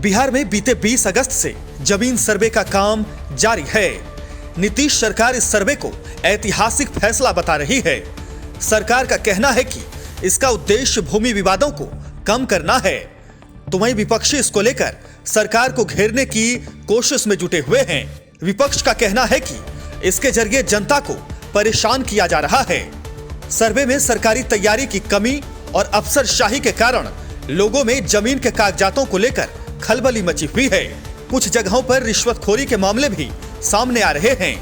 बिहार में बीते 20 अगस्त से जमीन सर्वे का काम जारी है। नीतीश सरकार इस सर्वे को ऐतिहासिक फैसला बता रही है। सरकार का कहना है कि इसका उद्देश्य भूमि विवादों को कम करना है। तो वहीं विपक्षी इसको लेकर सरकार को घेरने की कोशिश में जुटे हुए हैं। विपक्ष का कहना है कि इसके जरिए जनता को परेशान किया जा रहा है। सर्वे में सरकारी तैयारी की कमी और अफसरशाही के कारण लोगों में जमीन के कागजातों को लेकर खलबली मची हुई है। कुछ जगहों पर रिश्वतखोरी के मामले भी सामने आ रहे हैं।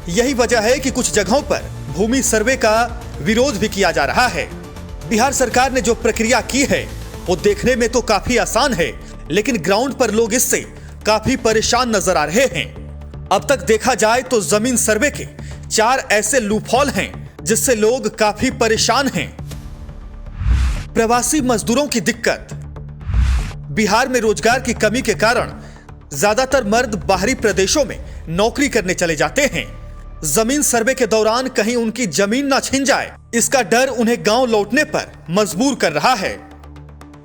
यही वजह है कि कुछ जगहों पर भूमि सर्वे का विरोध भी किया जा रहा है। बिहार सरकार ने जो प्रक्रिया की है वो देखने में तो काफी आसान है, लेकिन ग्राउंड पर लोग इससे काफी परेशान नजर आ रहे हैं। अब तक देखा जाए तो जमीन सर्वे के 4 ऐसे लूपहोल हैं जिससे लोग काफी परेशान हैं। प्रवासी मजदूरों की दिक्कत। बिहार में रोजगार की कमी के कारण ज्यादातर मर्द बाहरी प्रदेशों में नौकरी करने चले जाते हैं। जमीन सर्वे के दौरान कहीं उनकी जमीन ना छिन जाए, इसका डर उन्हें गांव लौटने पर मजबूर कर रहा है।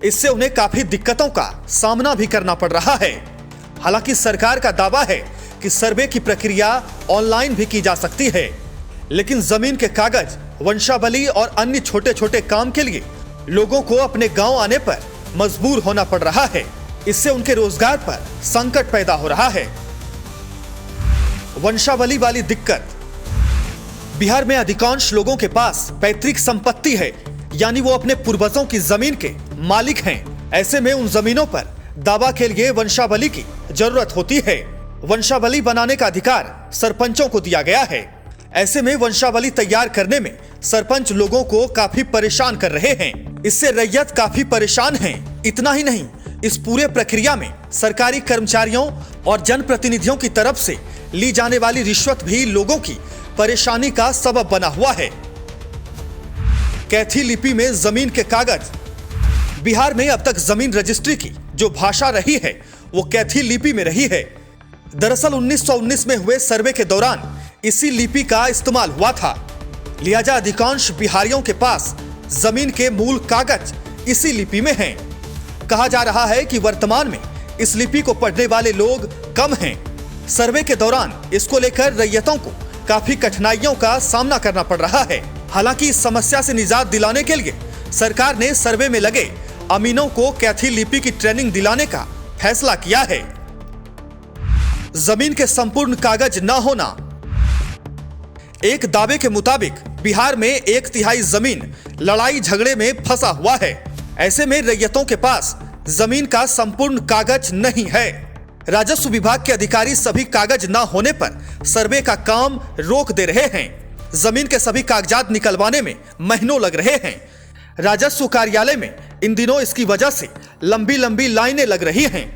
इससे उन्हें काफी दिक्कतों का सामना भी करना पड़ रहा है। हालांकि सरकार का दावा है कि सर्वे की प्रक्रिया ऑनलाइन भी की जा सकती है, लेकिन जमीन के कागज, वंशावली और अन्य छोटे छोटे काम के लिए लोगों को अपने गांव आने पर मजबूर होना पड़ रहा है। इससे उनके रोजगार पर संकट पैदा हो रहा है। वंशावली वाली दिक्कत। बिहार में अधिकांश लोगों के पास पैतृक संपत्ति है, यानी वो अपने पूर्वजों की जमीन के मालिक हैं। ऐसे में उन जमीनों पर दावा के लिए वंशावली की जरूरत होती है। वंशावली बनाने का अधिकार सरपंचों को दिया गया है। ऐसे में वंशावली तैयार करने में सरपंच लोगों को काफी परेशान कर रहे हैं। इससे रैयत काफी परेशान है। इतना ही नहीं, इस पूरे प्रक्रिया में सरकारी कर्मचारियों और जनप्रतिनिधियों की तरफ से ली जाने वाली रिश्वत भी लोगों की परेशानी का सबब बना हुआ है। कैथी लिपि में जमीन के कागज। बिहार में अब तक जमीन रजिस्ट्री की जो भाषा रही है वो कैथी लिपि में रही है। दरअसल 1919 में हुए सर्वे के दौरान इसी लिपि का इस्तेमाल हुआ था। लिहाजा अधिकांश बिहारियों के पास जमीन के मूल कागज इसी लिपि में हैं। कहा जा रहा है कि वर्तमान में इस लिपि को पढ़ने वाले लोग कम हैं। सर्वे के दौरान इसको लेकर रैयतों को काफी कठिनाइयों का सामना करना पड़ रहा है। हालांकि इस समस्या से निजात दिलाने के लिए सरकार ने सर्वे में लगे अमीनों को कैथी लिपि की ट्रेनिंग दिलाने का फैसला किया है। जमीन के संपूर्ण कागज न होना। एक दावे के मुताबिक बिहार में 1/3 जमीन लड़ाई झगड़े में फंसा हुआ है। ऐसे में रैयतों के पास जमीन का संपूर्ण कागज नहीं है। राजस्व विभाग के अधिकारी सभी कागज न होने पर सर्वे का काम रोक दे रहे हैं। जमीन के सभी कागजात निकलवाने में महीनों लग रहे हैं। राजस्व कार्यालय में इन दिनों इसकी वजह से लंबी लंबी लाइनें लग रही हैं।